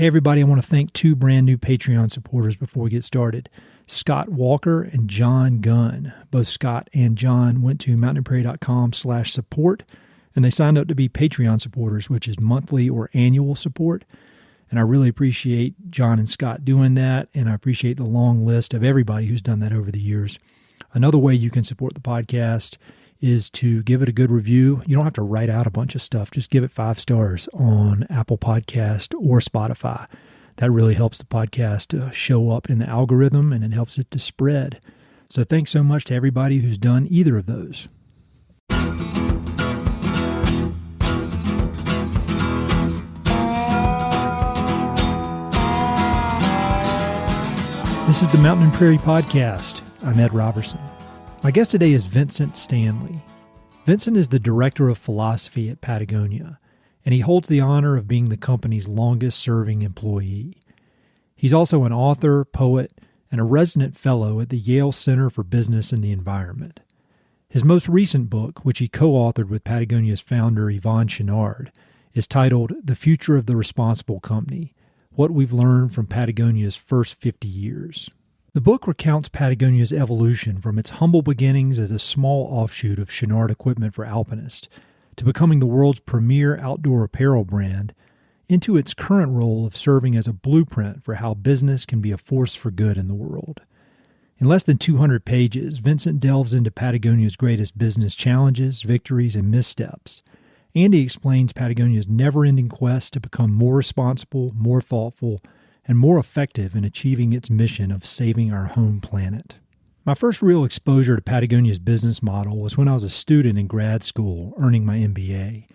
Hey, everybody, I want to thank two brand new Patreon supporters before we get started. Scott Walker and John Gunn. Both Scott and John went to mountainandprairie.com/support, and they signed up to be Patreon supporters, which is monthly or annual support. And I really appreciate John and Scott doing that, and I appreciate the long list of everybody who's done that over the years. Another way you can support the podcast is to give it a good review. You don't have to write out a bunch of stuff. Just give it 5 stars on Apple Podcast or Spotify. That really helps the podcast to show up in the algorithm, and it helps it to spread. So thanks so much to everybody who's done either of those. This is the Mountain and Prairie Podcast. I'm Ed Robertson. My guest today is Vincent Stanley. Vincent is the director of philosophy at Patagonia, and he holds the honor of being the company's longest-serving employee. He's also an author, poet, and a resident fellow at the Yale Center for Business and the Environment. His most recent book, which he co-authored with Patagonia's founder Yvon Chouinard, is titled The Future of the Responsible Company: What We've Learned from Patagonia's First 50 Years. The book recounts Patagonia's evolution from its humble beginnings as a small offshoot of Chouinard equipment for alpinists to becoming the world's premier outdoor apparel brand, into its current role of serving as a blueprint for how business can be a force for good in the world. In less than 200 pages, Vincent delves into Patagonia's greatest business challenges, victories, and missteps, and he explains Patagonia's never-ending quest to become more responsible, more thoughtful, and more effective in achieving its mission of saving our home planet. My first real exposure to Patagonia's business model was when I was a student in grad school earning my MBA.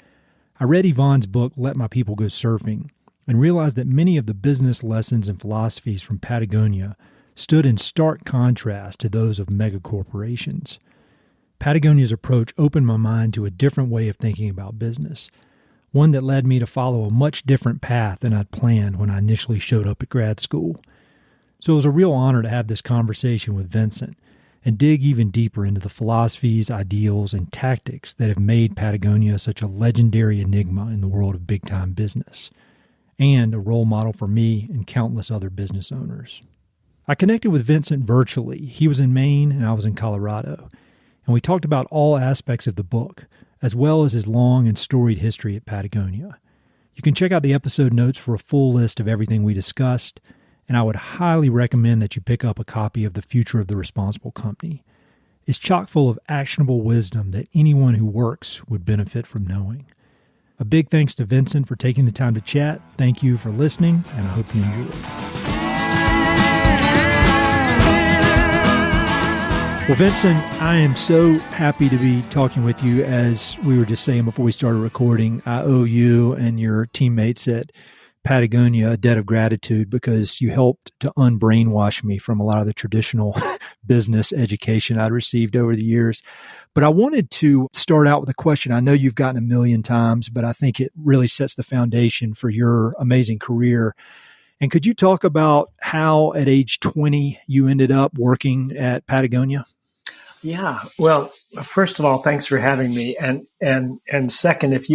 I read Yvon's book, Let My People Go Surfing, and realized that many of the business lessons and philosophies from Patagonia stood in stark contrast to those of megacorporations. Patagonia's approach opened my mind to a different way of thinking about business, one that led me to follow a much different path than I'd planned when I initially showed up at grad school. So it was a real honor to have this conversation with Vincent and dig even deeper into the philosophies, ideals, and tactics that have made Patagonia such a legendary enigma in the world of big-time business, and a role model for me and countless other business owners. I connected with Vincent virtually. He was in Maine and I was in Colorado, and we talked about all aspects of the book, as well as his long and storied history at Patagonia. You can check out the episode notes for a full list of everything we discussed, and I would highly recommend that you pick up a copy of The Future of the Responsible Company. It's chock full of actionable wisdom that anyone who works would benefit from knowing. A big thanks to Vincent for taking the time to chat. Thank you for listening, and I hope you enjoy it. Well, Vincent, I am so happy to be talking with you. As we were just saying before we started recording, I owe you and your teammates at Patagonia a debt of gratitude because you helped to unbrainwash me from a lot of the traditional business education I'd received over the years. But I wanted to start out with a question I know you've gotten a million times, but I think it really sets the foundation for your amazing career. And could you talk about how at age 20 you ended up working at Patagonia? Yeah. Well, first of all, thanks for having me. And second, if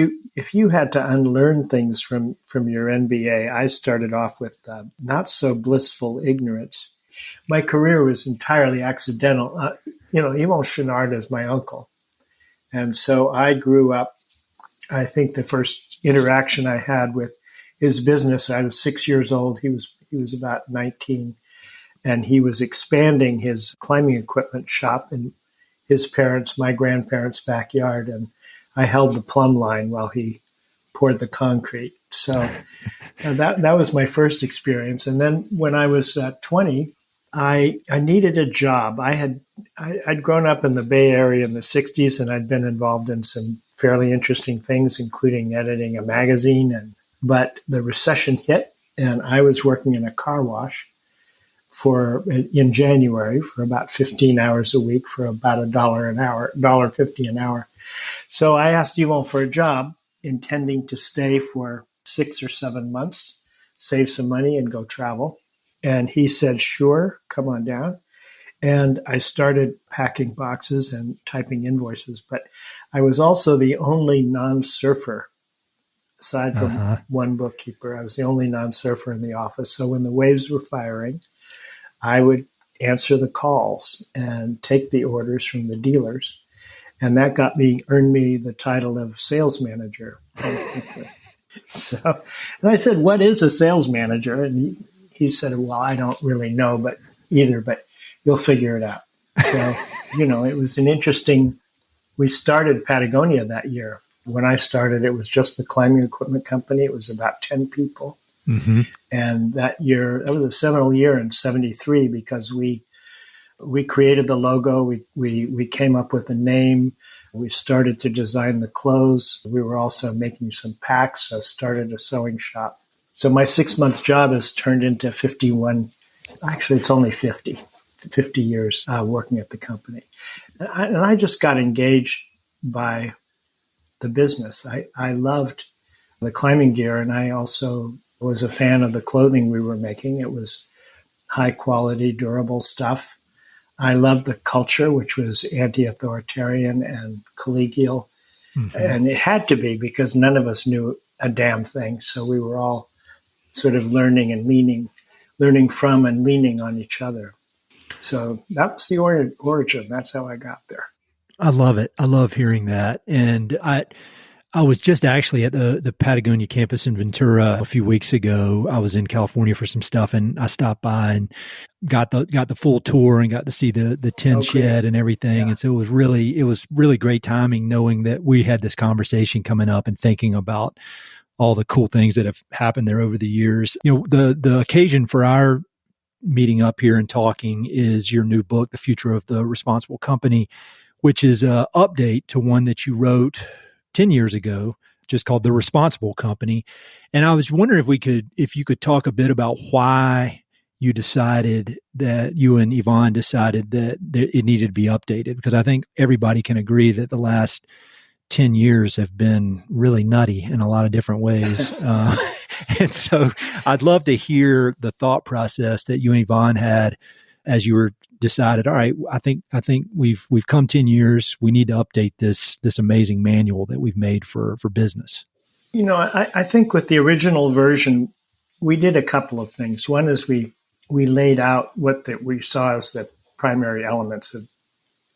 you had to unlearn things from your MBA, I started off with not so blissful ignorance. My career was entirely accidental. Yvon Chouinard is my uncle. And so I grew up, I think the first interaction I had with his business, I was 6 years old. He was about 19. And he was expanding his climbing equipment shop in his parents, my grandparents' backyard. And I held the plumb line while he poured the concrete. So that was my first experience. And then when I was 20, I needed a job. I'd grown up in the Bay Area in the 60s, and I'd been involved in some fairly interesting things, including editing a magazine. But the recession hit, and I was working in a car wash in January for about 15 hours a week for about $1 an hour, $1.50 an hour. So I asked Yvon for a job, intending to stay for 6 or 7 months, save some money, and go travel. And he said, sure, come on down. And I started packing boxes and typing invoices. But I was also the only non-surfer aside from one bookkeeper. I was the only non-surfer in the office. So when the waves were firing, I would answer the calls and take the orders from the dealers. And that earned me the title of sales manager. So, and I said, "What is a sales manager?" And he said, "Well, I don't really know, but you'll figure it out." So, it was we started Patagonia that year. When I started, it was just the climbing equipment company. It was about 10 people. Mm-hmm. And that was a seminal year in 73 because we created the logo. We came up with a name. We started to design the clothes. We were also making some packs. So started a sewing shop. So my 6-month job has turned into 51. Actually, it's only 50 years working at the company. And I just got engaged by the business. I loved the climbing gear, and I also was a fan of the clothing we were making. It was high quality, durable stuff. I loved the culture, which was anti-authoritarian and collegial. Mm-hmm. And it had to be because none of us knew a damn thing. So we were all sort of learning from and leaning on each other. So that's the origin. That's how I got there. I love it. I love hearing that. And I was just actually at the Patagonia campus in Ventura a few weeks ago. I was in California for some stuff, and I stopped by and got the full tour and got to see the tin shed and everything. Yeah. And so it was really great timing, knowing that we had this conversation coming up and thinking about all the cool things that have happened there over the years. The occasion for our meeting up here and talking is your new book, The Future of the Responsible Company, which is an update to one that you wrote 10 years ago, just called The Responsible Company. And I was wondering if you could talk a bit about why you decided that you and Yvon decided that it needed to be updated, because I think everybody can agree that the last 10 years have been really nutty in a lot of different ways. And so I'd love to hear the thought process that you and Yvon had as you were decided, all right, I think we've come 10 years. We need to update this amazing manual that we've made for business. I think with the original version, we did a couple of things. One is we laid out what we saw as the primary elements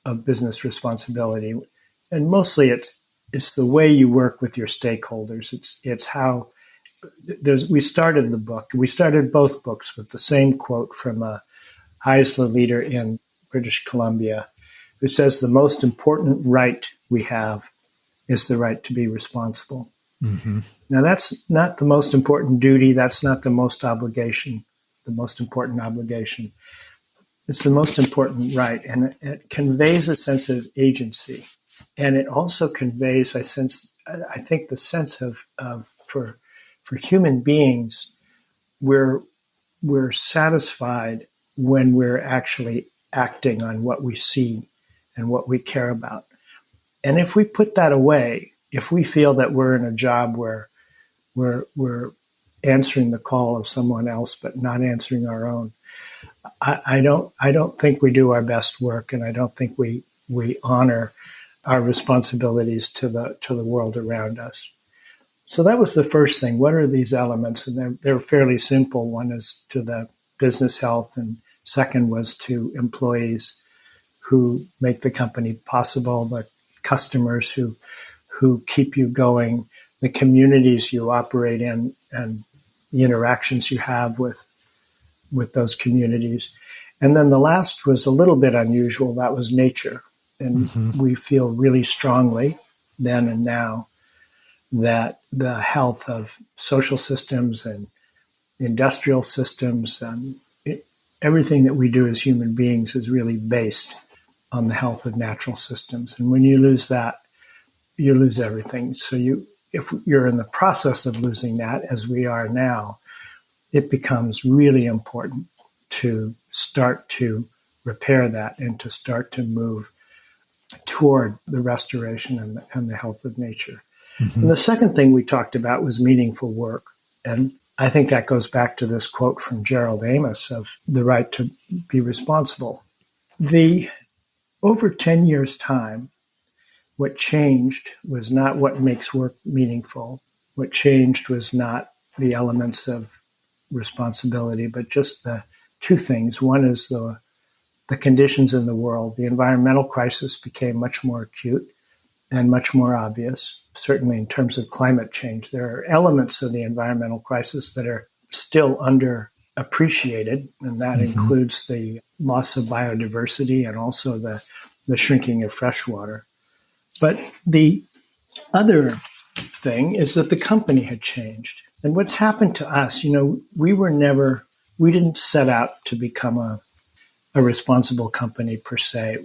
of business responsibility. And mostly it's the way you work with your stakeholders. It's how we started the book. We started both books with the same quote from a Heisler leader in British Columbia, who says the most important right we have is the right to be responsible. Mm-hmm. Now, that's not the most important duty. That's not the most important obligation. It's the most important right. And it conveys a sense of agency. And it also conveys, I think the sense of for human beings, we're satisfied when we're actually acting on what we see and what we care about. And if we put that away, if we feel that we're in a job where we're answering the call of someone else but not answering our own, I don't think we do our best work, and I don't think we honor our responsibilities to the world around us. So that was the first thing. What are these elements? And they're fairly simple. One is to the business health, and second was to employees who make the company possible, the customers who keep you going, the communities you operate in, and the interactions you have with those communities. And then the last was a little bit unusual. That was nature. And mm-hmm. we feel really strongly then and now that the health of social systems and industrial systems and everything that we do as human beings is really based on the health of natural systems. And when you lose that, you lose everything. So if you're in the process of losing that, as we are now, it becomes really important to start to repair that and to start to move toward the restoration and the health of nature. Mm-hmm. And the second thing we talked about was meaningful work. And I think that goes back to this quote from Gerald Amos of the right to be responsible. Over 10 years' time, what changed was not what makes work meaningful, What changed was not the elements of responsibility, but just the two things. One is the conditions in the world. The environmental crisis became much more acute and much more obvious, certainly in terms of climate change. There are elements of the environmental crisis that are still underappreciated, and that includes the loss of biodiversity and also the shrinking of freshwater. But the other thing is that the company had changed. And what's happened to us, we didn't set out to become a responsible company per se.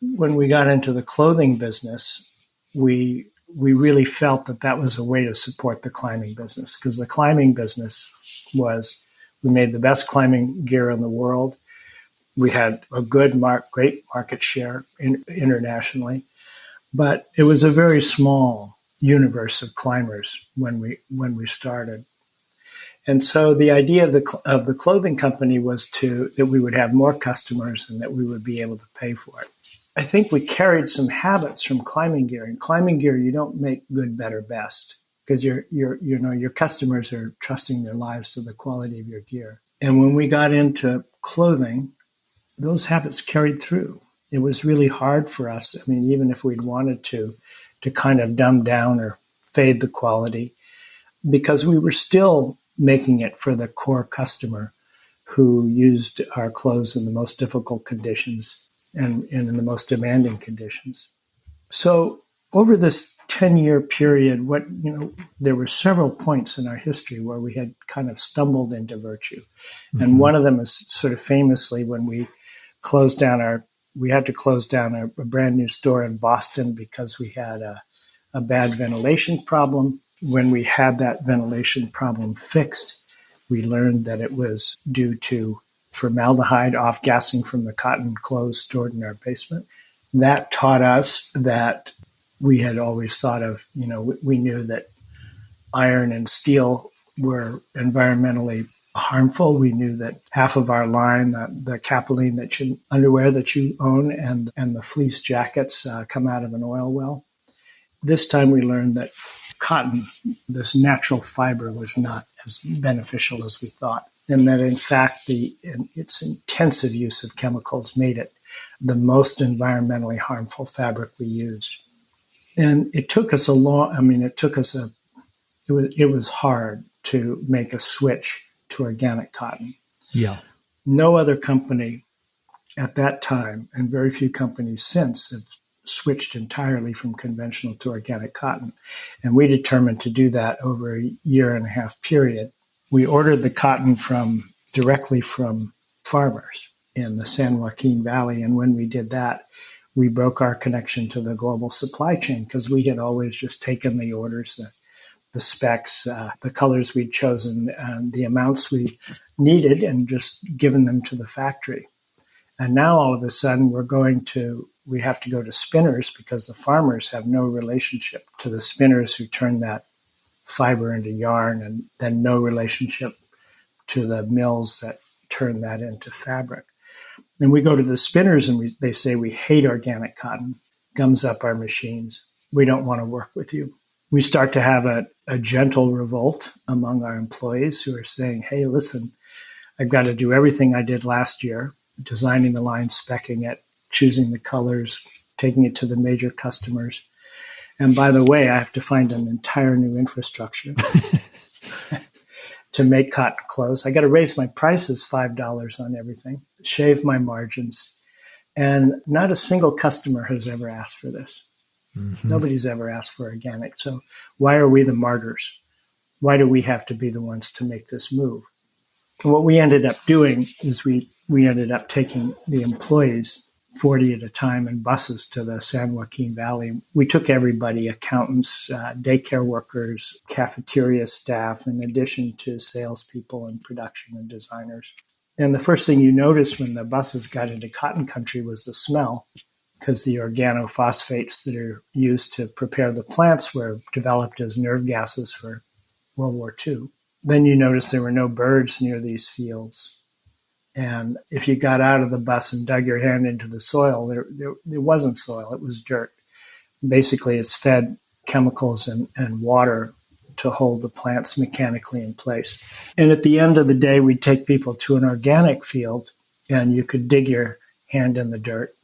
When we got into the clothing business, we really felt that was a way to support the climbing business, because the climbing business we made the best climbing gear in the world. We had a great market share internationally, but it was a very small universe of climbers when we started. And so the idea of the clothing company was that we would have more customers and that we would be able to pay for it. I think we carried some habits from climbing gear. In climbing gear, you don't make good, better, best, because your customers are trusting their lives to the quality of your gear. And when we got into clothing, those habits carried through. It was really hard for us. I mean, even if we'd wanted to kind of dumb down or fade the quality, because we were still making it for the core customer who used our clothes in the most difficult conditions and in the most demanding conditions. So over this 10-year period, there were several points in our history where we had kind of stumbled into virtue. Mm-hmm. And one of them is sort of famously when we had to close down a brand new store in Boston because we had a bad ventilation problem. When we had that ventilation problem fixed, we learned that it was due to formaldehyde off-gassing from the cotton clothes stored in our basement. That taught us that we had always thought of, we knew that iron and steel were environmentally harmful. We knew that half of our line, the capilene underwear that you own and the fleece jackets come out of an oil well. This time we learned that cotton, this natural fiber, was not as beneficial as we thought. And that in fact, its intensive use of chemicals made it the most environmentally harmful fabric we use. And it took us it was hard to make a switch to organic cotton. Yeah. No other company at that time, and very few companies since, have switched entirely from conventional to organic cotton. And we determined to do that over a 1.5-year period. We ordered the cotton directly from farmers in the San Joaquin Valley. And when we did that, we broke our connection to the global supply chain, because we had always just taken the orders, the specs, the colors we'd chosen, and the amounts we needed, and just given them to the factory. And now all of a sudden we have to go to spinners, because the farmers have no relationship to the spinners who turn that fiber into yarn, and then no relationship to the mills that turn that into fabric. And we go to the spinners and they say, we hate organic cotton, gums up our machines. We don't want to work with you. We start to have a gentle revolt among our employees who are saying, hey, listen, I've got to do everything I did last year, designing the line, speccing it, choosing the colors, taking it to the major customers. And by the way, I have to find an entire new infrastructure to make cotton clothes. I got to raise my prices $5 on everything, shave my margins. And not a single customer has ever asked for this. Mm-hmm. Nobody's ever asked for organic. So why are we the martyrs? Why do we have to be the ones to make this move? And what we ended up doing is we ended up taking the employees, 40 at a time, in buses to the San Joaquin Valley. We took everybody, accountants, daycare workers, cafeteria staff, in addition to salespeople and production and designers. And the first thing you noticed when the buses got into cotton country was the smell, because the organophosphates that are used to prepare the plants were developed as nerve gases for World War II. Then you notice there were no birds near these fields. And if you got out of the bus and dug your hand into the soil, there wasn't soil, it was dirt. Basically, it's fed chemicals and water to hold the plants mechanically in place. And at the end of the day, we'd take people to an organic field, and you could dig your hand in the dirt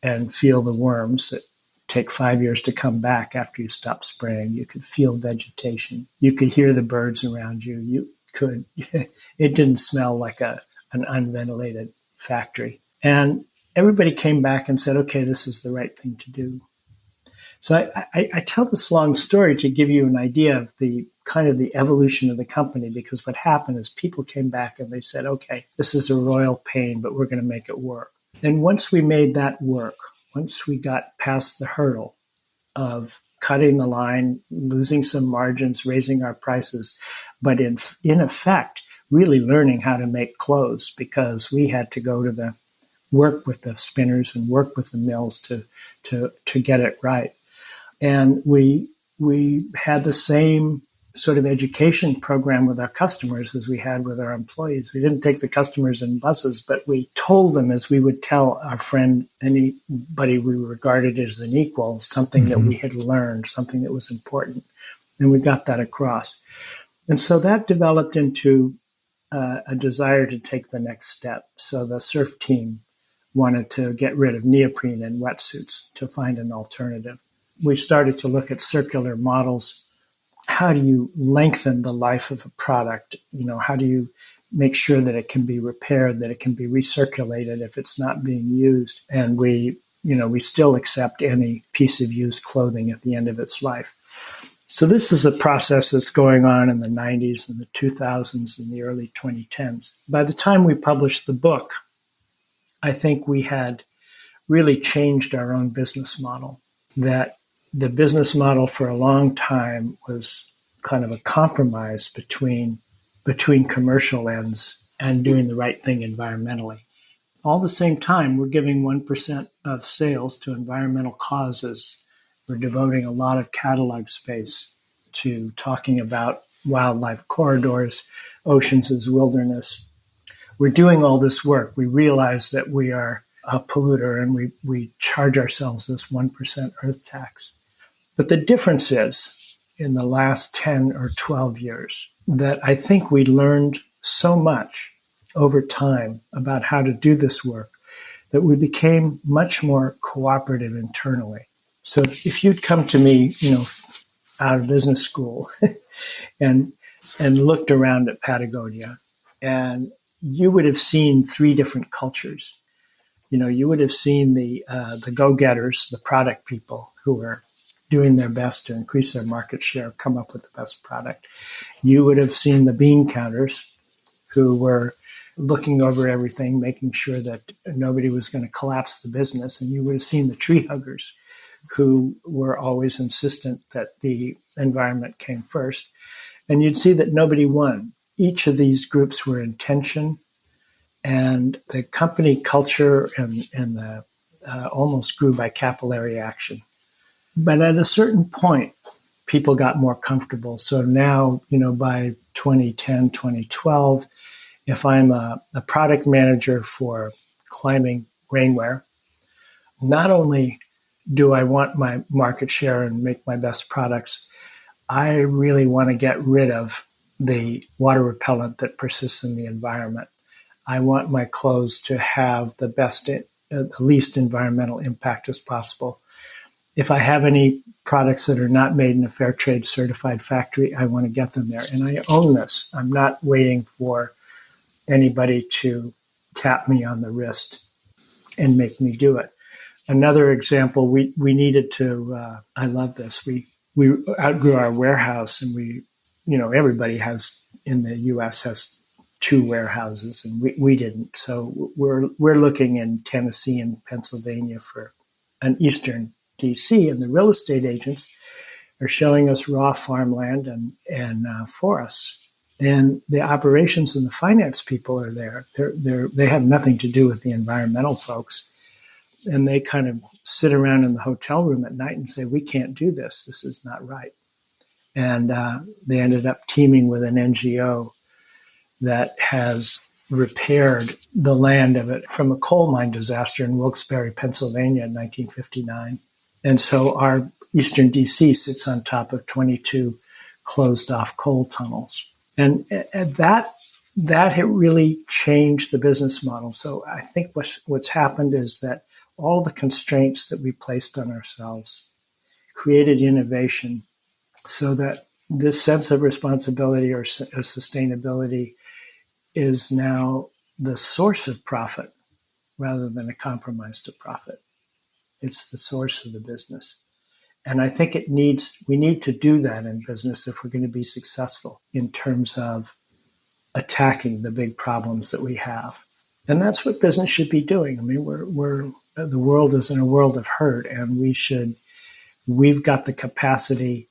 and feel the worms that take 5 years to come back after you stop spraying. You could feel vegetation. You could hear the birds around you. It didn't smell like an unventilated factory. And everybody came back and said, okay, this is the right thing to do. So I tell this long story to give you an idea of the kind of the evolution of the company, because what happened is people came back and they said, okay, this is a royal pain, but we're going to make it work. And once we made that work, once we got past the hurdle of cutting the line, losing some margins, raising our prices, but in effect, really learning how to make clothes, because we had to go to work with the spinners and work with the mills to get it right. And we had the same sort of education program with our customers as we had with our employees. We didn't take the customers in buses, but we told them, as we would tell our friend, anybody we regarded as an equal, something that we had learned, something that was important. And we got that across. And so that developed into a desire to take the next step. So the surf team wanted to get rid of neoprene and wetsuits to find an alternative. We started to look at circular models. How do you lengthen the life of a product? How do you make sure that it can be repaired, that it can be recirculated if it's not being used? And we still accept any piece of used clothing at the end of its life. So this is a process that's going on in the 90s and the 2000s and the early 2010s. By the time we published the book, I think we had really changed our own business model. That the business model for a long time was kind of a compromise between commercial ends and doing the right thing environmentally. All the same time, we're giving 1% of sales to environmental causes. We're devoting a lot of catalog space to talking about wildlife corridors, oceans as wilderness. We're doing all this work. We realize that we are a polluter, and we charge ourselves this 1% earth tax. But the difference is, in the last 10 or 12 years, that I think we learned so much over time about how to do this work that we became much more cooperative internally. So if you'd come to me, out of business school and looked around at Patagonia, and you would have seen three different cultures. You would have seen the go-getters, the product people who were doing their best to increase their market share, come up with the best product. You would have seen the bean counters who were looking over everything, making sure that nobody was going to collapse the business. And you would have seen the tree huggers who were always insistent that the environment came first. And you'd see that nobody won. Each of these groups were in tension, and the company culture and the almost grew by capillary action. But at a certain point, people got more comfortable. So now, by 2010, 2012, if I'm a product manager for climbing rainwear, not only do I want my market share and make my best products, I really want to get rid of the water repellent that persists in the environment. I want my clothes to have the least environmental impact as possible. If I have any products that are not made in a fair trade certified factory, I want to get them there. And I own this. I'm not waiting for anybody to tap me on the wrist and make me do it. Another example, we needed to, I love this. We outgrew our warehouse, and everybody in the U.S. has 2 warehouses, and we didn't. So we're looking in Tennessee and Pennsylvania for an Eastern DC, and the real estate agents are showing us raw farmland and forests. And the operations and the finance people are there. They have nothing to do with the environmental folks. And they kind of sit around in the hotel room at night and say, we can't do this. This is not right. And they ended up teaming with an NGO that has repaired the land of it from a coal mine disaster in Wilkes-Barre, Pennsylvania in 1959. And so our Eastern DC sits on top of 22 closed off coal tunnels. And that had really changed the business model. So I think what's happened is that all the constraints that we placed on ourselves created innovation so that this sense of responsibility or sustainability is now the source of profit rather than a compromise to profit. It's the source of the business. And I think we need to do that in business if we're going to be successful in terms of attacking the big problems that we have. And that's what business should be doing. I mean, the world is in a world of hurt, and we've got the capacity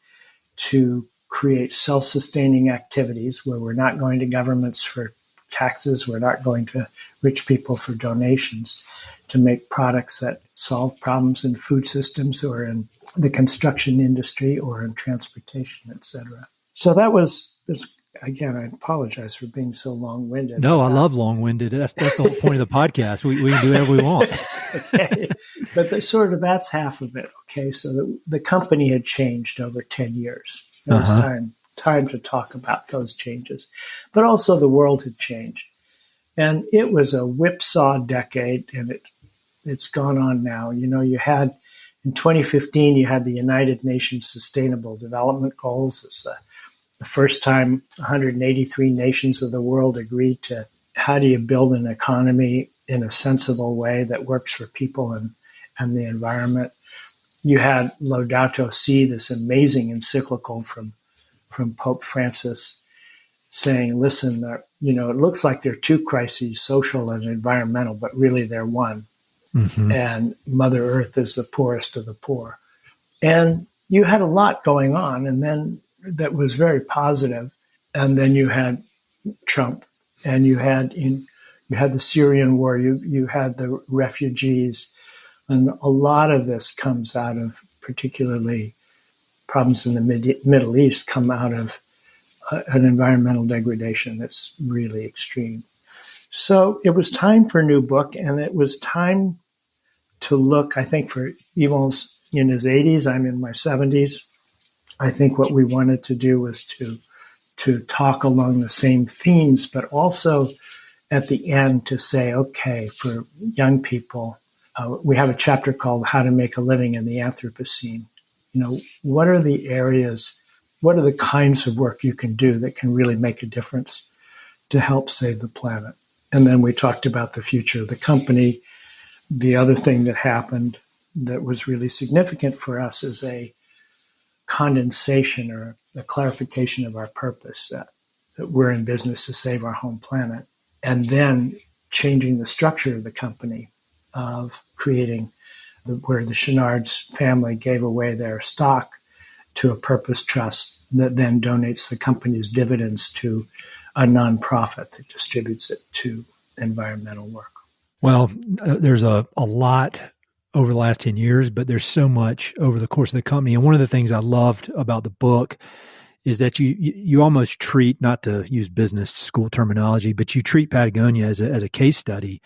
to create self-sustaining activities where we're not going to governments for taxes, we're not going to rich people for donations, to make products that solve problems in food systems or in the construction industry or in transportation, et cetera. So that was again, I apologize for being so long-winded. No, I love long-winded. That's the whole point of the podcast. We can do whatever we want. Okay. But that's half of it. Okay. So the company had changed over 10 years. It was time to talk about those changes. But also the world had changed. And it was a whipsaw decade, and it's gone on now. You know, you had, in 2015, you had the United Nations Sustainable Development Goals. It's the first time 183 nations of the world agreed to how do you build an economy in a sensible way that works for people and the environment. You had Laudato Si, this amazing encyclical from Pope Francis, saying, listen, it looks like there are two crises, social and environmental, but really they're one. Mm-hmm. And Mother Earth is the poorest of the poor. And you had a lot going on, and then that was very positive. And then you had Trump, and you had the Syrian war, you had the refugees, and a lot of this comes out of, particularly problems in the Middle East, come out of an environmental degradation that's really extreme. So it was time for a new book, and it was time to look, I think, for Yvon's in his 80s, I'm in my 70s. I think what we wanted to do was to talk along the same themes, but also at the end to say, okay, for young people, we have a chapter called How to Make a Living in the Anthropocene. You know, what are the areas, what are the kinds of work you can do that can really make a difference to help save the planet? And then we talked about the future of the company. The other thing that happened that was really significant for us is a condensation or a clarification of our purpose, that we're in business to save our home planet, and then changing the structure of the company, of creating where the Chouinard's family gave away their stock to a purpose trust that then donates the company's dividends to a nonprofit that distributes it to environmental work. Well, there's a lot over the last 10 years, but there's so much over the course of the company. And one of the things I loved about the book is that you almost treat, not to use business school terminology, but you treat Patagonia as a case study.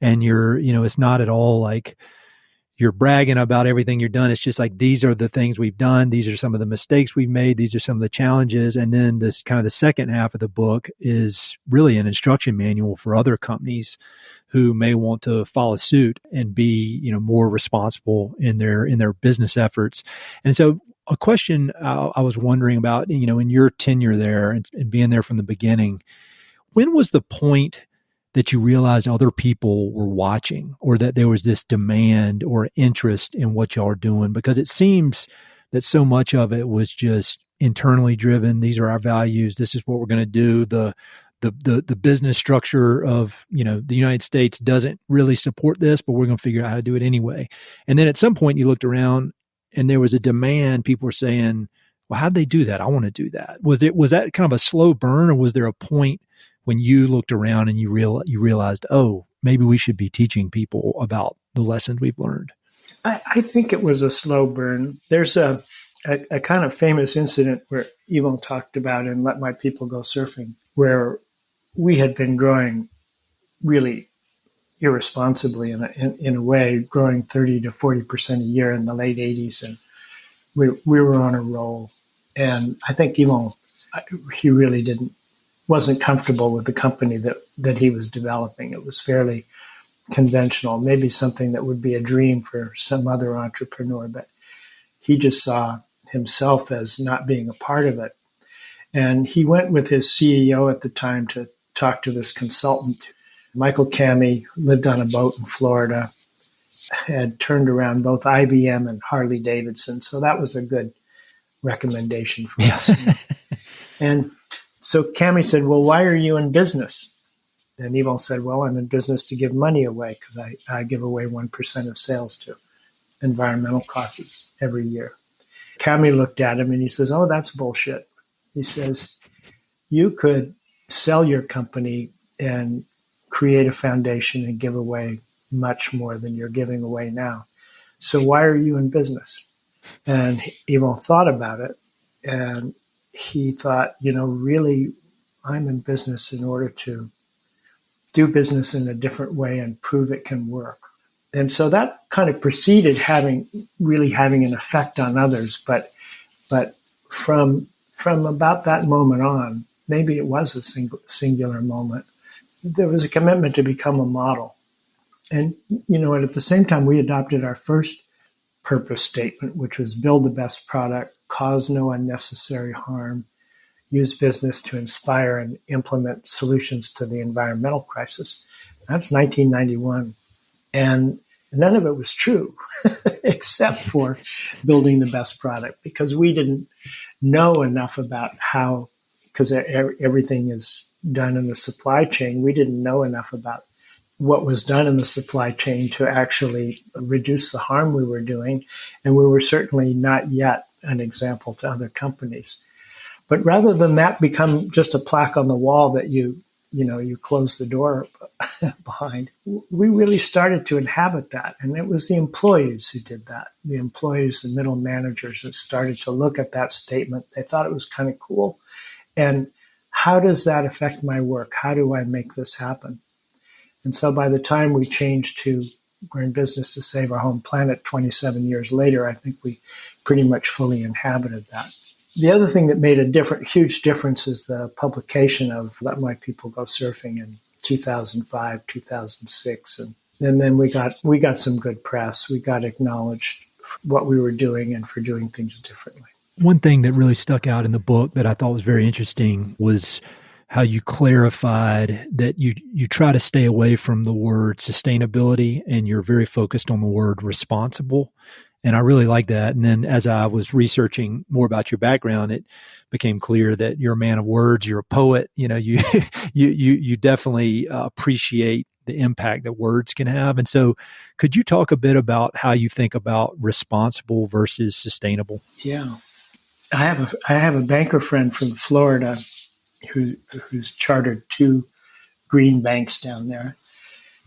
And it's not at all like you're bragging about everything you've done. It's just like, these are the things we've done. These are some of the mistakes we've made. These are some of the challenges. And then this kind of the second half of the book is really an instruction manual for other companies who may want to follow suit and be, more responsible in their business efforts. And so a question I was wondering about, in your tenure there and being there from the beginning, when was the point that you realized other people were watching, or that there was this demand or interest in what y'all are doing? Because it seems that so much of it was just internally driven. These are our values. This is what we're going to do. The business structure of, the United States doesn't really support this, but we're going to figure out how to do it anyway. And then at some point you looked around and there was a demand. People were saying, well, how'd they do that? I want to do that. Was that kind of a slow burn, or was there a point when you looked around and you realized, oh, maybe we should be teaching people about the lessons we've learned? I think it was a slow burn. There's a kind of famous incident where Yvon talked about in Let My People Go Surfing, where we had been growing really irresponsibly in a way, growing 30 to 40% a year in the late 80s. And we were on a roll. And I think Yvon, he really wasn't comfortable with the company that he was developing. It was fairly conventional, maybe something that would be a dream for some other entrepreneur, but he just saw himself as not being a part of it. And he went with his CEO at the time to talk to this consultant. Michael Cammey lived on a boat in Florida, had turned around both IBM and Harley Davidson. So that was a good recommendation for us. And so Cammey said, well, why are you in business? And Yvon said, well, I'm in business to give money away because I give away 1% of sales to environmental causes every year. Cammey looked at him and he says, oh, that's bullshit. He says, you could sell your company and create a foundation and give away much more than you're giving away now. So why are you in business? And Yvon thought about it, and he thought, really, I'm in business in order to do business in a different way and prove it can work. And so that kind of preceded having an effect on others. But from about that moment on, maybe it was a singular moment, there was a commitment to become a model. And, and at the same time, we adopted our first purpose statement, which was build the best product, cause no unnecessary harm, use business to inspire and implement solutions to the environmental crisis. That's 1991. And none of it was true, except for building the best product, because we didn't know enough about how, because everything is done in the supply chain, we didn't know enough about what was done in the supply chain to actually reduce the harm we were doing. And we were certainly not yet an example to other companies. But rather than that become just a plaque on the wall that you close the door behind, we really started to inhabit that. And it was the employees who did that. The employees, the middle managers that started to look at that statement. They thought it was kind of cool. And how does that affect my work? How do I make this happen? And so by the time we changed to we're in business to save our home planet 27 years later, I think we pretty much fully inhabited that. The other thing that made a huge difference is the publication of Let My People Go Surfing in 2005, 2006. And then we got some good press. We got acknowledged for what we were doing and for doing things differently. One thing that really stuck out in the book that I thought was very interesting was how you clarified that you try to stay away from the word sustainability and you're very focused on the word responsible. And I really like that. And then as I was researching more about your background, it became clear that you're a man of words, you're a poet, you definitely appreciate the impact that words can have. And so could you talk a bit about how you think about responsible versus sustainable? Yeah. I have a banker friend from Florida who's chartered 2 green banks down there.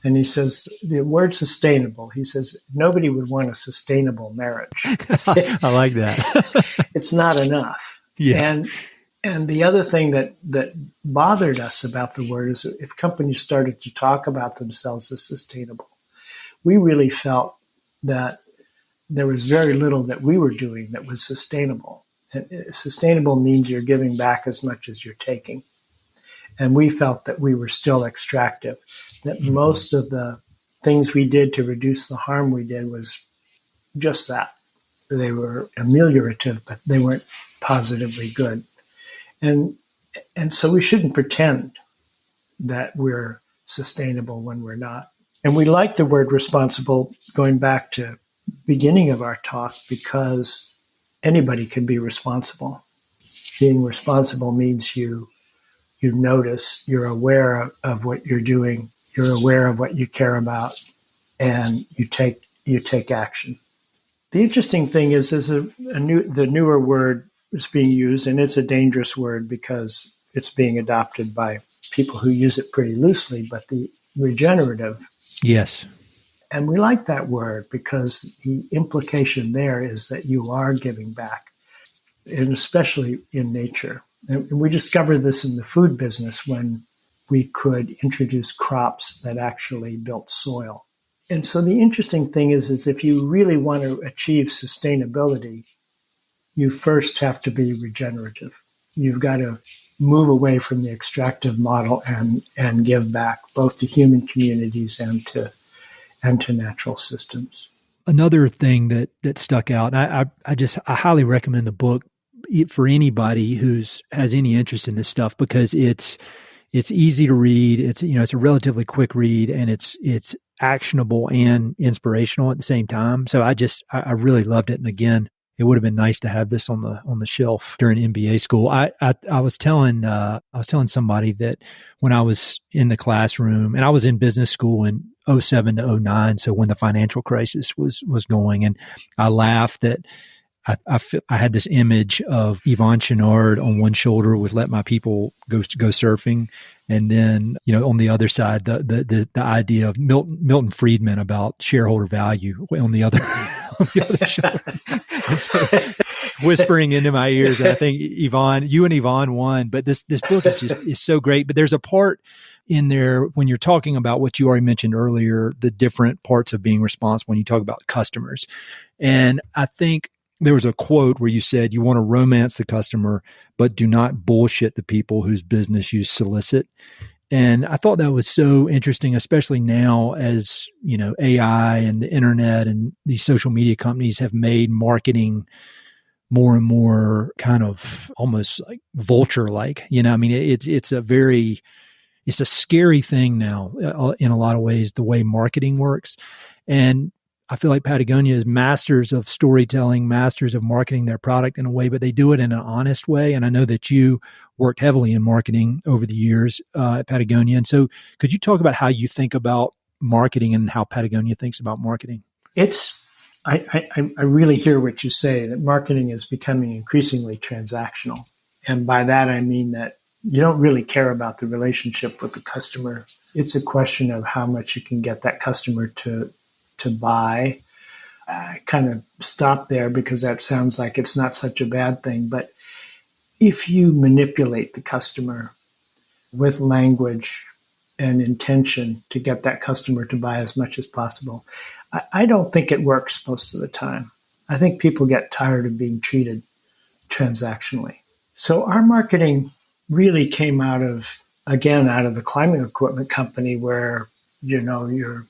And he says, the word sustainable, he says, nobody would want a sustainable marriage. I like that. It's not enough. Yeah. And the other thing that bothered us about the word is if companies started to talk about themselves as sustainable, we really felt that there was very little that we were doing that was sustainable. And sustainable means you're giving back as much as you're taking. And we felt that we were still extractive, that most of the things we did to reduce the harm we did was just that. They were ameliorative, but they weren't positively good. And so we shouldn't pretend that we're sustainable when we're not. And we like the word responsible, going back to beginning of our talk, because anybody can be responsible. Being responsible means you notice, you're aware of what you're doing, you're aware of what you care about, and you take action. The interesting thing is the newer word is being used, and it's a dangerous word because it's being adopted by people who use it pretty loosely, but the regenerative. Yes. And we like that word because the implication there is that you are giving back, and especially in nature. And we discovered this in the food business when we could introduce crops that actually built soil. And so the interesting thing is if you really want to achieve sustainability, you first have to be regenerative. You've got to move away from the extractive model and give back both to human communities and to natural systems. Another thing that stuck out, and I highly recommend the book for anybody who's has any interest in this stuff, because it's easy to read. It's a relatively quick read, and it's actionable and inspirational at the same time. So I really loved it. And again, it would have been nice to have this on the shelf during MBA school. I was telling somebody that when I was in the classroom, and I was in business school in 2007 to 2009, so when the financial crisis was going, and I laughed that I had this image of Yvon Chouinard on one shoulder with "Let My People Go Surfing," and then on the other side the idea of Milton Friedman about shareholder value on the other shoulder, so, whispering into my ears. And I think Yvon, you and Yvon won, but this book is so great. But there's a part in there when you're talking about what you already mentioned earlier, the different parts of being responsible when you talk about customers, and I think there was a quote where you said you want to romance the customer, but do not bullshit the people whose business you solicit. And I thought that was so interesting, especially now as, AI and the internet and these social media companies have made marketing more and more kind of almost like vulture-like. It's a scary thing now in a lot of ways, the way marketing works. And I feel like Patagonia is masters of storytelling, masters of marketing their product in a way, but they do it in an honest way. And I know that you worked heavily in marketing over the years at Patagonia. And so could you talk about how you think about marketing and how Patagonia thinks about marketing? I really hear what you say, that marketing is becoming increasingly transactional. And by that, I mean that you don't really care about the relationship with the customer. It's a question of how much you can get that customer to buy. I kind of stop there because that sounds like it's not such a bad thing. But if you manipulate the customer with language and intention to get that customer to buy as much as possible, I don't think it works most of the time. I think people get tired of being treated transactionally. So our marketing really came out of the climbing equipment company, where, you're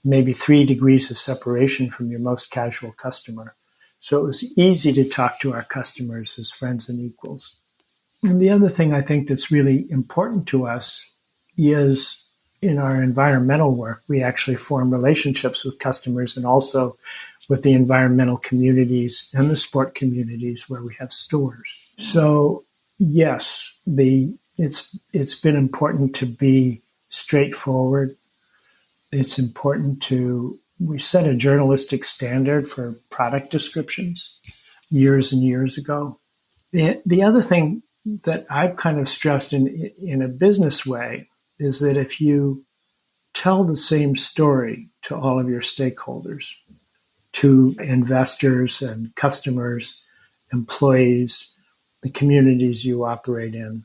maybe 3 degrees of separation from your most casual customer. So it was easy to talk to our customers as friends and equals. And the other thing I think that's really important to us is in our environmental work, we actually form relationships with customers and also with the environmental communities and the sport communities where we have stores. So yes, it's been important to be straightforward. It's important we set a journalistic standard for product descriptions years and years ago. The other thing that I've kind of stressed in a business way is that if you tell the same story to all of your stakeholders, to investors and customers, employees, the communities you operate in,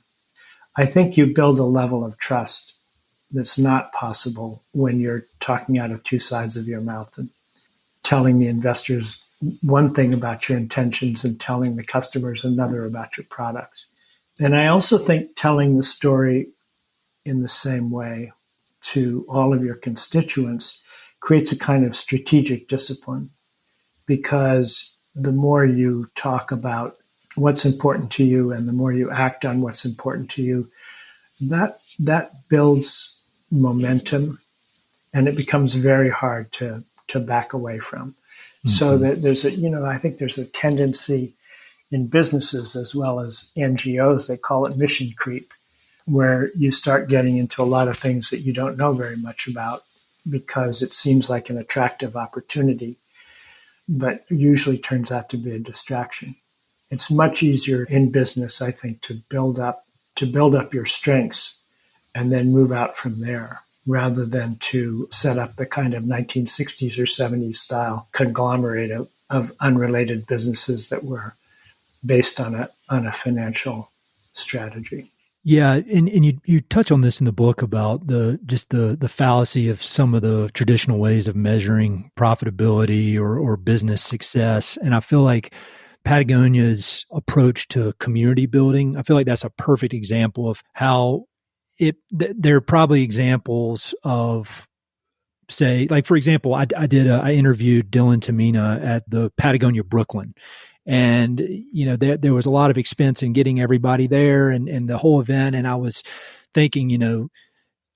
I think you build a level of trust that's not possible when you're talking out of two sides of your mouth and telling the investors one thing about your intentions and telling the customers another about your products. And I also think telling the story in the same way to all of your constituents creates a kind of strategic discipline, because the more you talk about what's important to you and the more you act on what's important to you, that builds momentum, and it becomes very hard to back away from. Mm-hmm. So that I think there's a tendency in businesses as well as NGOs, they call it mission creep, where you start getting into a lot of things that you don't know very much about because it seems like an attractive opportunity, but usually turns out to be a distraction. It's much easier in business, I think, to build up your strengths and then move out from there, rather than to set up the kind of 1960s or 70s style conglomerate of unrelated businesses that were based on a financial strategy. Yeah, and you touch on this in the book about the fallacy of some of the traditional ways of measuring profitability or business success. And I feel like Patagonia's approach to community building. I feel like that's a perfect example of how there are probably examples of, say, like, for example, I interviewed Dylan Tamina at the Patagonia Brooklyn. And, there was a lot of expense in getting everybody there and the whole event. And I was thinking,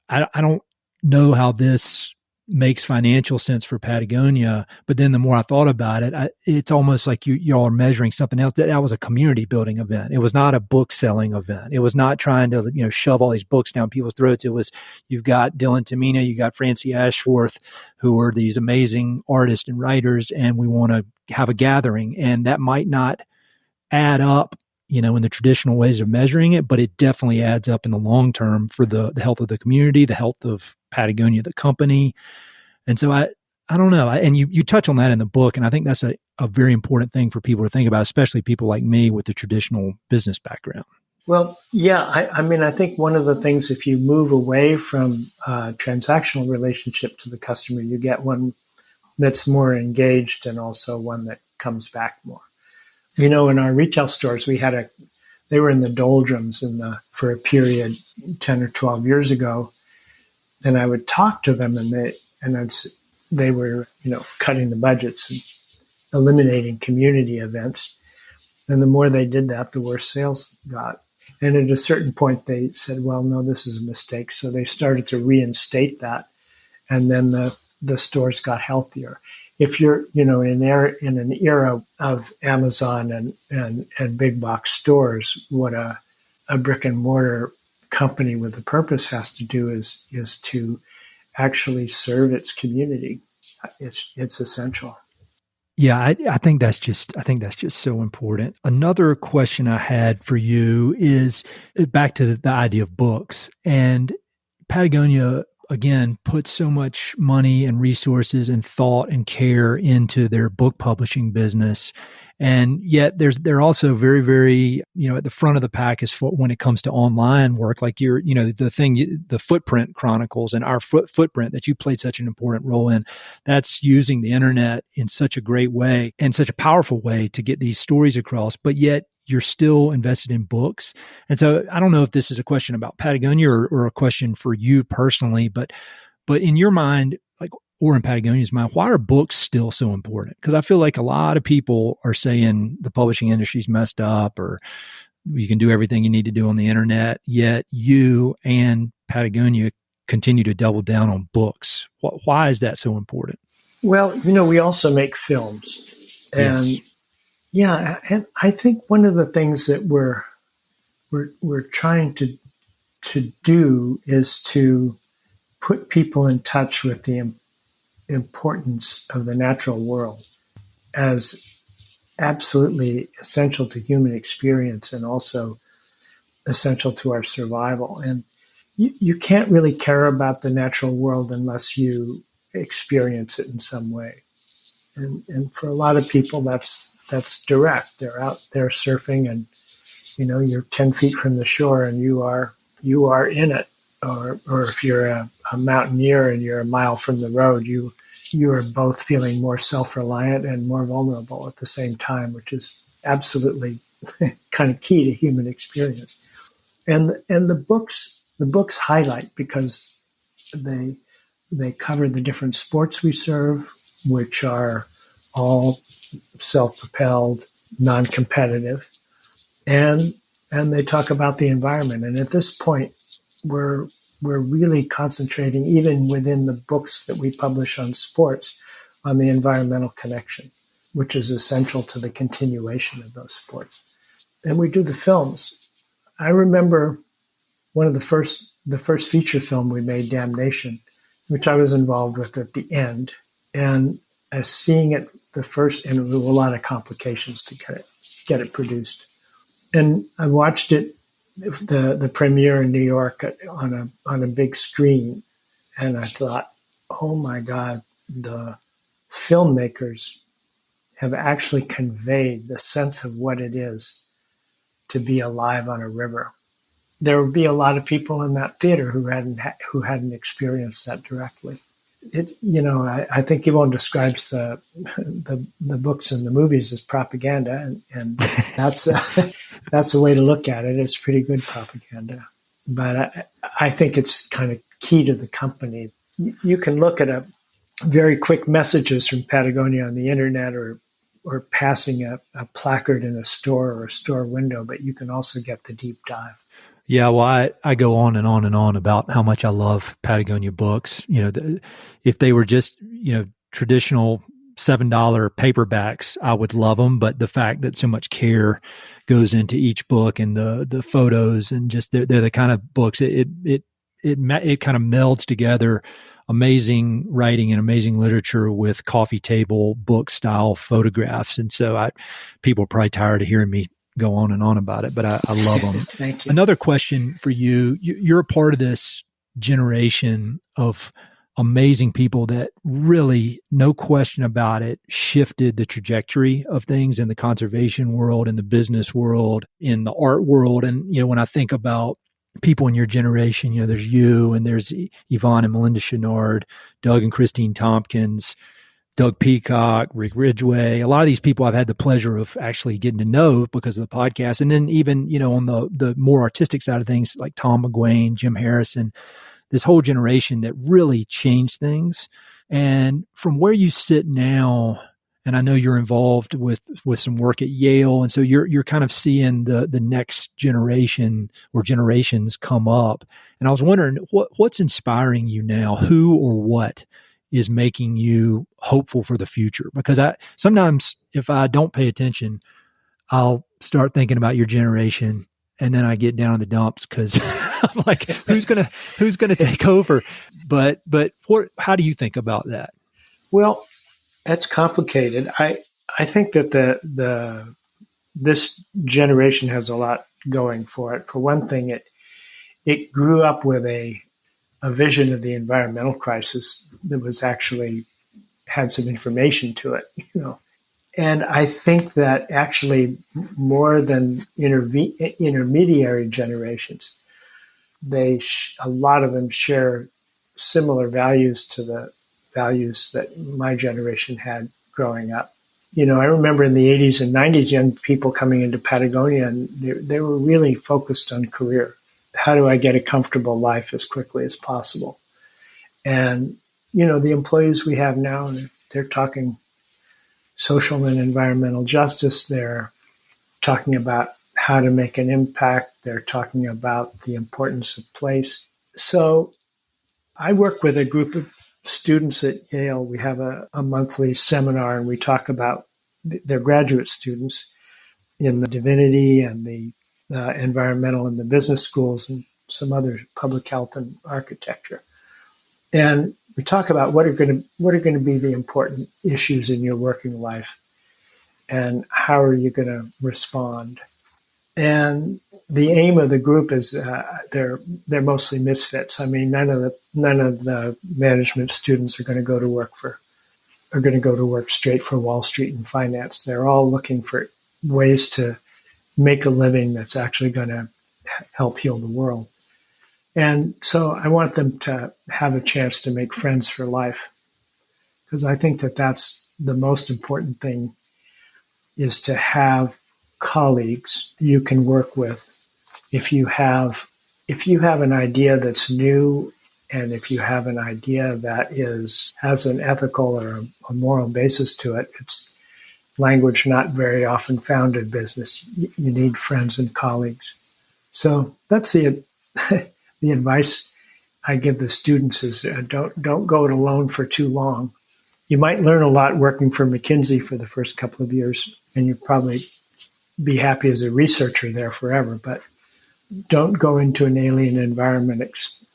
I don't know how this makes financial sense for Patagonia. But then the more I thought about it, it's almost like y'all are measuring something else. That was a community building event. It was not a book selling event. It was not trying to, shove all these books down people's throats. It was, you've got Dylan Tamina, you got Francie Ashworth, who are these amazing artists and writers, and we want to have a gathering. And that might not add up, in the traditional ways of measuring it, but it definitely adds up in the long term for the health of the community, the health of Patagonia, the company. And so I don't know. And you touch on that in the book. And I think that's a very important thing for people to think about, especially people like me with the traditional business background. Well, yeah, I think one of the things, if you move away from a transactional relationship to the customer, you get one that's more engaged and also one that comes back more. In our retail stores, they were in the doldrums for a period 10 or 12 years ago. And I would talk to them they were, cutting the budgets and eliminating community events. And the more they did that, the worse sales got. And at a certain point, they said, well, no, this is a mistake. So they started to reinstate that. And then the stores got healthier. If you're, in an era of Amazon and big box stores, what a brick and mortar company with a purpose has to do is to actually serve its community. It's essential. Yeah, I think that's just so important. Another question I had for you is back to the idea of books. And Patagonia, again, puts so much money and resources and thought and care into their book publishing business. And yet they're also very, very, at the front of the pack when it comes to online work, like the Footprint Chronicles and our footprint that you played such an important role in. That's using the internet in such a great way and such a powerful way to get these stories across, but yet you're still invested in books. And so I don't know if this is a question about Patagonia or a question for you personally, but in your mind, or in Patagonia's mind, why are books still so important? Because I feel like a lot of people are saying the publishing industry's messed up, or you can do everything you need to do on the internet, yet you and Patagonia continue to double down on books. Why is that so important? Well, we also make films. And yes. Yeah, and I think one of the things that we're trying to do is to put people in touch with the importance of the natural world as absolutely essential to human experience and also essential to our survival. And you can't really care about the natural world unless you experience it in some way. And for a lot of people, that's direct. They're out there surfing and, you're 10 feet from the shore and you are in it. Or if you're a mountaineer and you're a mile from the road, you are both feeling more self-reliant and more vulnerable at the same time, which is absolutely kind of key to human experience. And the books highlight, because they cover the different sports we serve, which are all self-propelled, non-competitive, and they talk about the environment. And at this point, we're really concentrating, even within the books that we publish on sports, on the environmental connection, which is essential to the continuation of those sports. And we do the films. I remember one of the first feature film we made, Damnation, which I was involved with at the end, and seeing it the first, and there were a lot of complications to get it produced. And I watched it, the premiere in New York on a big screen, and I thought, oh my God, the filmmakers have actually conveyed the sense of what it is to be alive on a river. There would be a lot of people in that theater who hadn't experienced that directly. I think Yvon describes the books and the movies as propaganda, and that's that's a way to look at it. It's pretty good propaganda, but I think it's kind of key to the company. You can look at a very quick messages from Patagonia on the internet, or passing a placard in a store or a store window, but you can also get the deep dive. Yeah, well, I go on and on and on about how much I love Patagonia books. If they were just, traditional $7 paperbacks, I would love them. But the fact that so much care goes into each book, and the photos, and just they're the kind of books, it kind of melds together amazing writing and amazing literature with coffee table book style photographs. And so people are probably tired of hearing me go on and on about it, but I love them. Thank you. Another question for you. You're a part of this generation of amazing people that really, no question about it, shifted the trajectory of things in the conservation world, in the business world, in the art world. And, when I think about people in your generation, there's you, and there's Yvon and Melinda Chouinard, Doug and Christine Tompkins, Doug Peacock, Rick Ridgway. A lot of these people I've had the pleasure of actually getting to know because of the podcast. And then even, on the more artistic side of things, like Tom McGuane, Jim Harrison, this whole generation that really changed things. And from where you sit now, and I know you're involved with some work at Yale, and so you're kind of seeing the next generation or generations come up. And I was wondering, what's inspiring you now? Who or what is making you hopeful for the future? Because sometimes if I don't pay attention, I'll start thinking about your generation, and then I get down in the dumps because I'm like, who's gonna take over? But how do you think about that? Well, that's complicated. I think that this generation has a lot going for it. For one thing, it grew up with a vision of the environmental crisis that was actually had some information to it, And I think that actually more than intermediary generations, a lot of them share similar values to the values that my generation had growing up. I remember in the 80s and 90s, young people coming into Patagonia, and they were really focused on career. How do I get a comfortable life as quickly as possible? And, the employees we have now, they're talking social and environmental justice. They're talking about how to make an impact. They're talking about the importance of place. So I work with a group of students at Yale. We have a monthly seminar, and we talk about their graduate students in the divinity and the environmental and the business schools, and some other public health and architecture. And we talk about what are going to be the important issues in your working life, and how are you going to respond. And the aim of the group is they're mostly misfits. I mean, none of the management students are going to go to work straight for Wall Street and finance. They're all looking for ways to make a living that's actually going to help heal the world. And so I want them to have a chance to make friends for life, because I think that that's the most important thing, is to have colleagues you can work with. If you have an idea that's new, and if you have an idea that has an ethical or a moral basis to it, it's language not very often found in business. You need friends and colleagues. So that's the advice I give the students is don't go it alone for too long. You might learn a lot working for McKinsey for the first couple of years, and you'll probably be happy as a researcher there forever, but don't go into an alien environment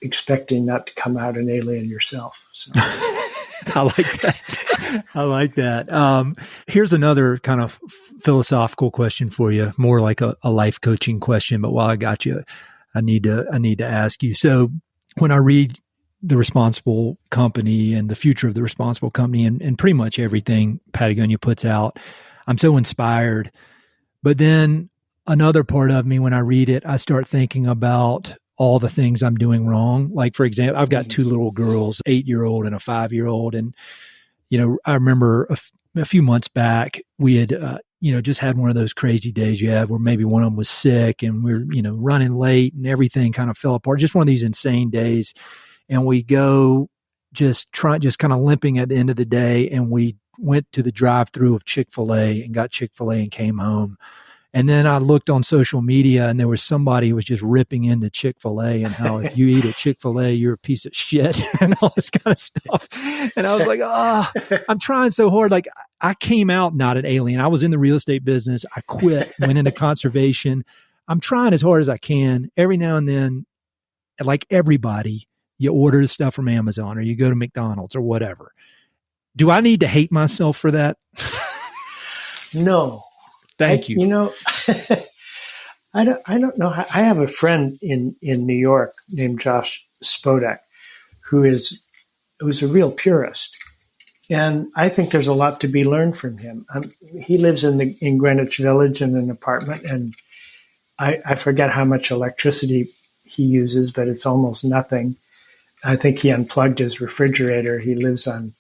expecting not to come out an alien yourself. So. I like that. I like that. Here's another kind of philosophical question for you, more like a life coaching question. But while I got you, I need to ask you. So when I read The Responsible Company and the future of the responsible company, and pretty much everything Patagonia puts out, I'm so inspired. But then another part of me, when I read it, I start thinking about all the things I'm doing wrong. Like, for example, I've got two little girls, 8-year-old and a 5-year-old. And, I remember a few months back, we had, just had one of those crazy days you have where maybe one of them was sick and we're, running late and everything kind of fell apart. Just one of these insane days. And we go just kind of limping at the end of the day. And we went to the drive-through of Chick-fil-A and got Chick-fil-A and came home. And then I looked on social media and there was somebody who was just ripping into Chick-fil-A and how if you eat at Chick-fil-A, you're a piece of shit and all this kind of stuff. And I was like, I'm trying so hard. Like, I came out not an alien. I was in the real estate business. I quit, went into conservation. I'm trying as hard as I can. Every now and then, like everybody, you order the stuff from Amazon or you go to McDonald's or whatever. Do I need to hate myself for that? No. Thank you. I don't know. I have a friend in New York named Josh Spodek, who's a real purist, and I think there's a lot to be learned from him. He lives in Greenwich Village in an apartment, and I forget how much electricity he uses, but it's almost nothing. I think he unplugged his refrigerator. He lives on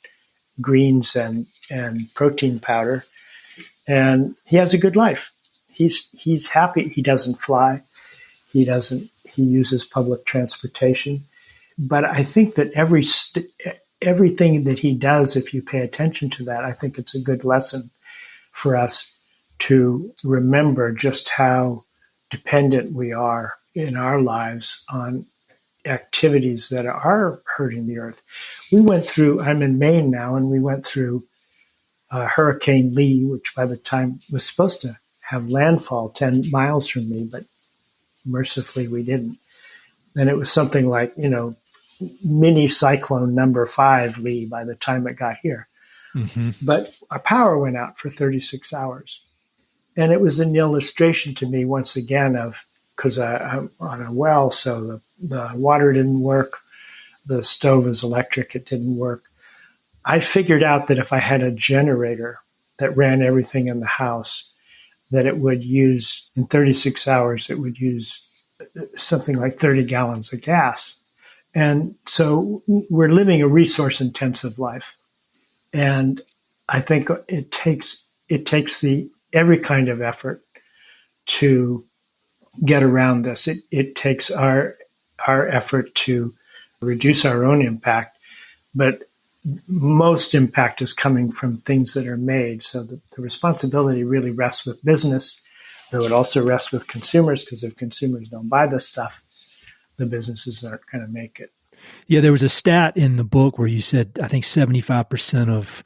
greens and protein powder. And he has a good life. He's happy. He doesn't fly. He uses public transportation. But I think that everything that he does, if you pay attention to that, I think it's a good lesson for us to remember just how dependent we are in our lives on activities that are hurting the earth. I'm in Maine now, and we went through Hurricane Lee, which by the time was supposed to have landfall 10 miles from me, but mercifully we didn't. And it was something like, mini cyclone number 5 Lee by the time it got here. Mm-hmm. But our power went out for 36 hours. And it was an illustration to me once again because I'm on a well, so the water didn't work. The stove is electric. It didn't work. I figured out that if I had a generator that ran everything in the house, that it would use, in 36 hours, it would use something like 30 gallons of gas. And so we're living a resource-intensive life. And I think it takes every kind of effort to get around this. It takes our effort to reduce our own impact, but most impact is coming from things that are made. So the responsibility really rests with business, though it also rests with consumers, because if consumers don't buy this stuff, the businesses aren't going to make it. Yeah, there was a stat in the book where you said, I think 75%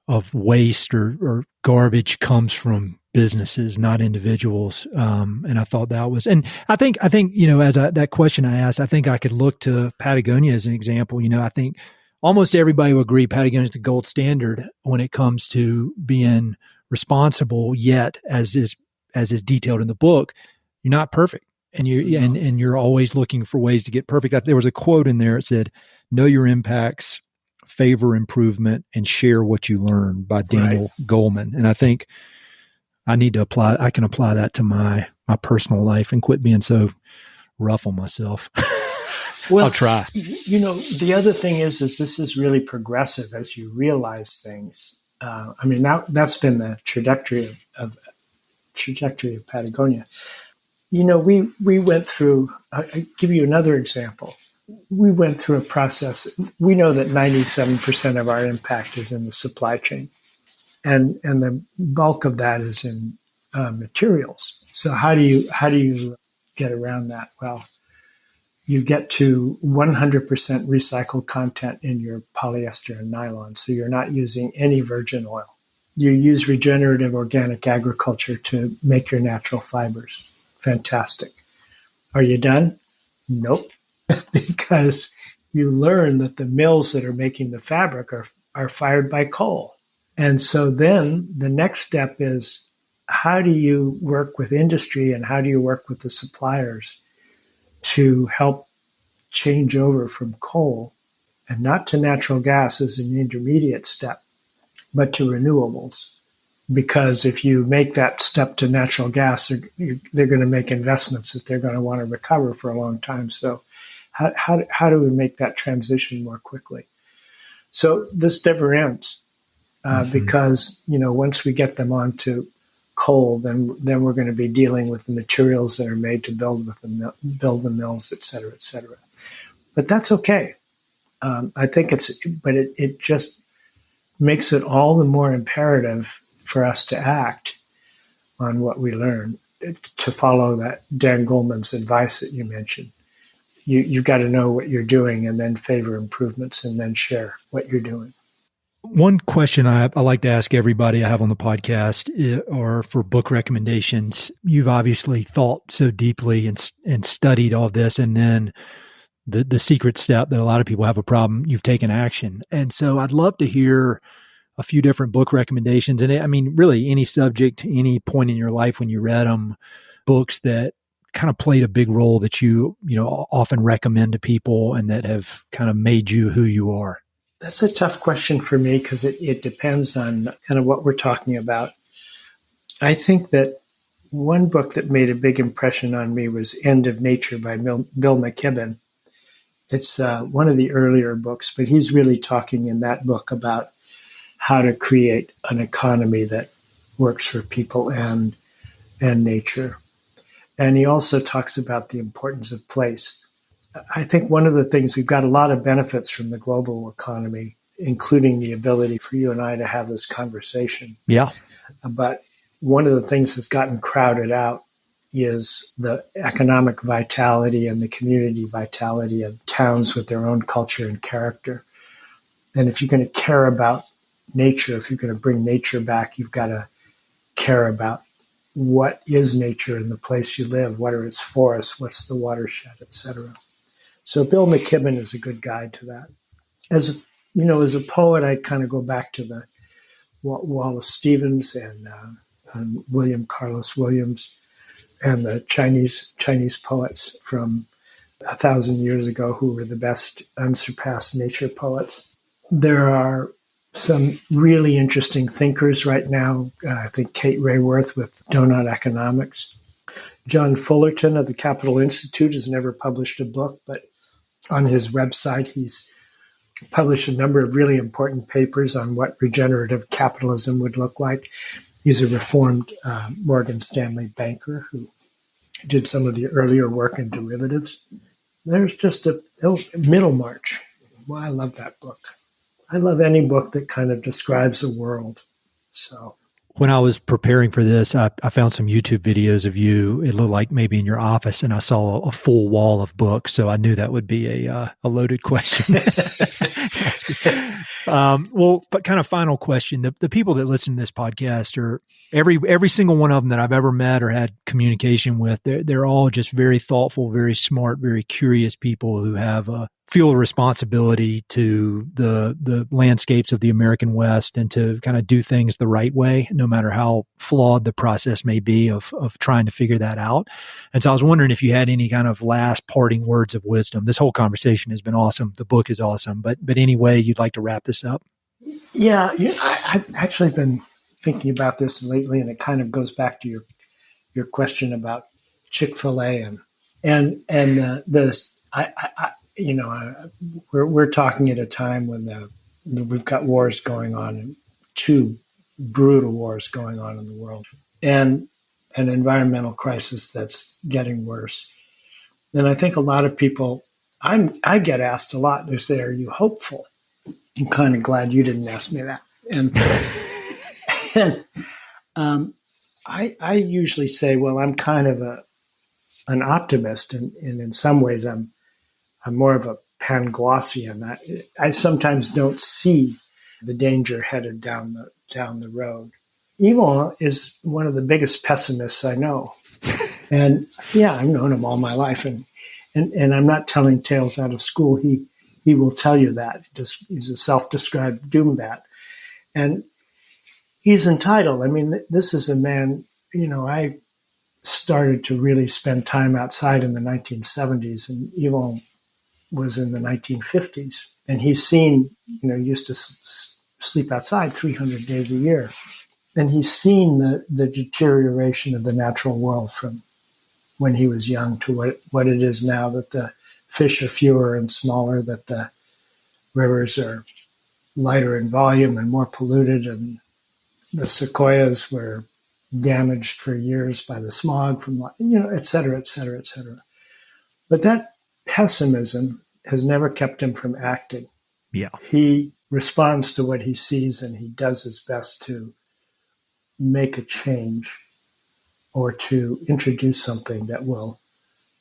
of waste or garbage comes from businesses, not individuals. And I thought that was, and I think, as that question I asked, I think I could look to Patagonia as an example. I think almost everybody will agree Patagonia is the gold standard when it comes to being responsible. Yet, as is detailed in the book, you're not perfect, and you're always looking for ways to get perfect. There was a quote in there. It said, "Know your impacts, favor improvement, and share what you learn," by Daniel Goleman. And I think I can apply that to my personal life and quit being so rough on myself. Well, I'll try. The other thing is this is really progressive as you realize things. That's been the trajectory of Patagonia. We went through. I'll give you another example. We went through a process. We know that 97% of our impact is in the supply chain, and the bulk of that is in materials. So how do you get around that? Well, you get to 100% recycled content in your polyester and nylon. So you're not using any virgin oil. You use regenerative organic agriculture to make your natural fibers. Fantastic. Are you done? Nope. Because you learn that the mills that are making the fabric are fired by coal. And so then the next step is, how do you work with industry and how do you work with the suppliers to help change over from coal, and not to natural gas as an intermediate step, but to renewables? because if you make that step to natural gas, they're going to make investments that they're going to want to recover for a long time. So how do we make that transition more quickly? So this never ends because, once we get them onto coal, then we're going to be dealing with the materials that are made to build the mills, et cetera, et cetera. But that's okay. I think it just makes it all the more imperative for us to act on what we learn, to follow that Dan Goleman's advice that you mentioned. You've got to know what you're doing and then favor improvements and then share what you're doing. One question I like to ask everybody I have on the podcast or for book recommendations. You've obviously thought so deeply and studied all this, and then the secret step that a lot of people have a problem, you've taken action. And so I'd love to hear a few different book recommendations. And I mean, really any subject, any point in your life when you read them, books that kind of played a big role that you often recommend to people and that have kind of made you who you are. That's a tough question for me because it depends on kind of what we're talking about. I think that one book that made a big impression on me was End of Nature by Bill McKibben. It's one of the earlier books, but he's really talking in that book about how to create an economy that works for people and nature. And he also talks about the importance of place. I think one of the things, we've got a lot of benefits from the global economy, including the ability for you and I to have this conversation. Yeah. But one of the things that's gotten crowded out is the economic vitality and the community vitality of towns with their own culture and character. And if you're going to care about nature, if you're going to bring nature back, you've got to care about what is nature in the place you live, what are its forests, what's the watershed, et cetera. So Bill McKibben is a good guide to that. As a poet, I kind of go back to the Wallace Stevens and William Carlos Williams and the Chinese poets from 1,000 years ago who were the best unsurpassed nature poets. There are some really interesting thinkers right now. I think Kate Rayworth with Donut Economics. John Fullerton of the Capital Institute has never published a book, but on his website, he's published a number of really important papers on what regenerative capitalism would look like. He's a reformed Morgan Stanley banker who did some of the earlier work in derivatives. There's just Middlemarch. Well, I love that book. I love any book that kind of describes the world. So when I was preparing for this, I found some YouTube videos of you. It looked like maybe in your office, and I saw a full wall of books. So I knew that would be a loaded question. But kind of final question. The people that listen to this podcast are every single one of them that I've ever met or had communication with. They're all just very thoughtful, very smart, very curious people who have feel a responsibility to the landscapes of the American West and to kind of do things the right way, no matter how flawed the process may be of trying to figure that out. And so I was wondering if you had any kind of last parting words of wisdom. This whole conversation has been awesome. The book is awesome. But any way you'd like to wrap this up? Yeah, I've actually been thinking about this lately, and it kind of goes back to your question about Chick-fil-A we're talking at a time when we've got wars going on, and two brutal wars going on in the world, and an environmental crisis that's getting worse. And I think a lot of people, I get asked a lot. They say, "Are you hopeful?" I'm kind of glad you didn't ask me that. And I usually say, well, I'm kind of an optimist, and in some ways I'm more of a Panglossian. I sometimes don't see the danger headed down the road. Yvon is one of the biggest pessimists I know. And yeah, I've known him all my life, and I'm not telling tales out of school. He will tell you that. He's a self-described doombat. And he's entitled. I mean, this is a man, I started to really spend time outside in the 1970s, and Yvon was in the 1950s. And he's seen, used to sleep outside 300 days a year. he's seen the deterioration of the natural world from when he was young to what it is now, that the fish are fewer and smaller, that the rivers are lighter in volume and more polluted, and the sequoias were damaged for years by the smog from, et cetera, et cetera, et cetera. But that pessimism has never kept him from acting. Yeah. He responds to what he sees, and he does his best to make a change or to introduce something that will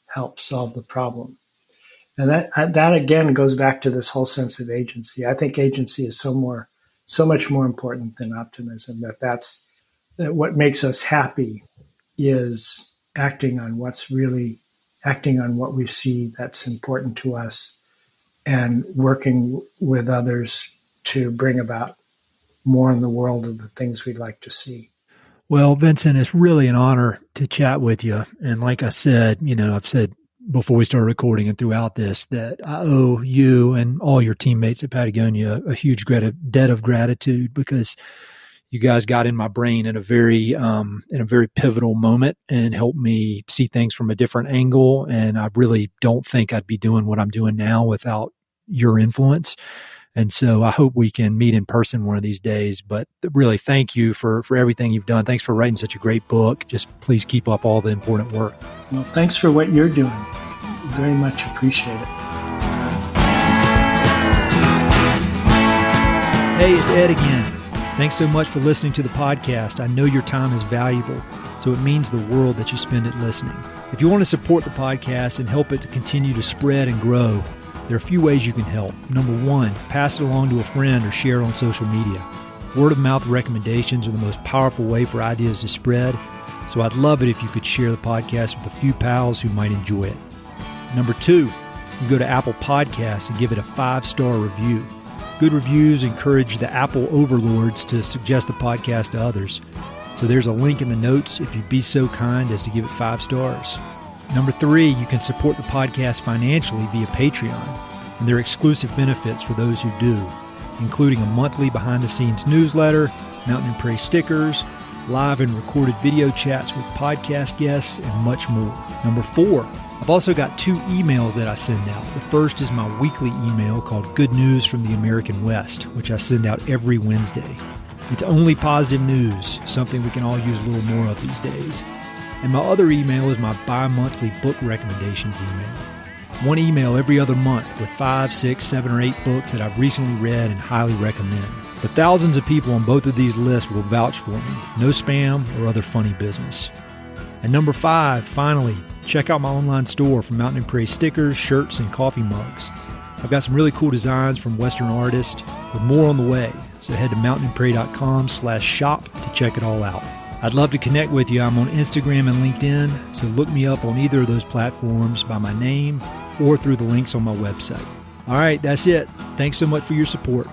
help solve the problem. And that again goes back to this whole sense of agency. I think agency is so much more important than optimism. That what makes us happy is acting on what we see that's important to us, and working with others to bring about more in the world of the things we'd like to see. Well, Vincent, it's really an honor to chat with you. And like I said, I've said before we started recording and throughout this that I owe you and all your teammates at Patagonia a huge debt of gratitude, because you guys got in my brain in a very pivotal moment and helped me see things from a different angle. And I really don't think I'd be doing what I'm doing now without your influence. And so I hope we can meet in person one of these days. But really, thank you for everything you've done. Thanks for writing such a great book. Just please keep up all the important work. Well, thanks for what you're doing. Very much appreciate it. Hey, it's Ed again. Thanks so much for listening to the podcast. I know your time is valuable, so it means the world that you spend it listening. If you want to support the podcast and help it to continue to spread and grow, there are a few ways you can help. Number one, pass it along to a friend or share it on social media. Word of mouth recommendations are the most powerful way for ideas to spread, so I'd love it if you could share the podcast with a few pals who might enjoy it. Number two, you go to Apple Podcasts and give it a 5-star review. Good reviews encourage the Apple overlords to suggest the podcast to others. So there's a link in the notes if you'd be so kind as to give it 5 stars. Number three, you can support the podcast financially via Patreon, and there are exclusive benefits for those who do, including a monthly behind-the-scenes newsletter, Mountain and Prairie stickers, live and recorded video chats with podcast guests, and much more. Number four, I've also got 2 emails that I send out. The first is my weekly email called Good News from the American West, which I send out every Wednesday. It's only positive news, something we can all use a little more of these days. And my other email is my bi-monthly book recommendations email. One email every other month with 5, 6, 7, or 8 books that I've recently read and highly recommend. The thousands of people on both of these lists will vouch for me. No spam or other funny business. And number 5, finally, check out my online store for Mountain and Prairie stickers, shirts, and coffee mugs. I've got some really cool designs from Western artists with more on the way. So head to mountainandprairie.com/shop to check it all out. I'd love to connect with you. I'm on Instagram and LinkedIn, so look me up on either of those platforms by my name or through the links on my website. All right, that's it. Thanks so much for your support.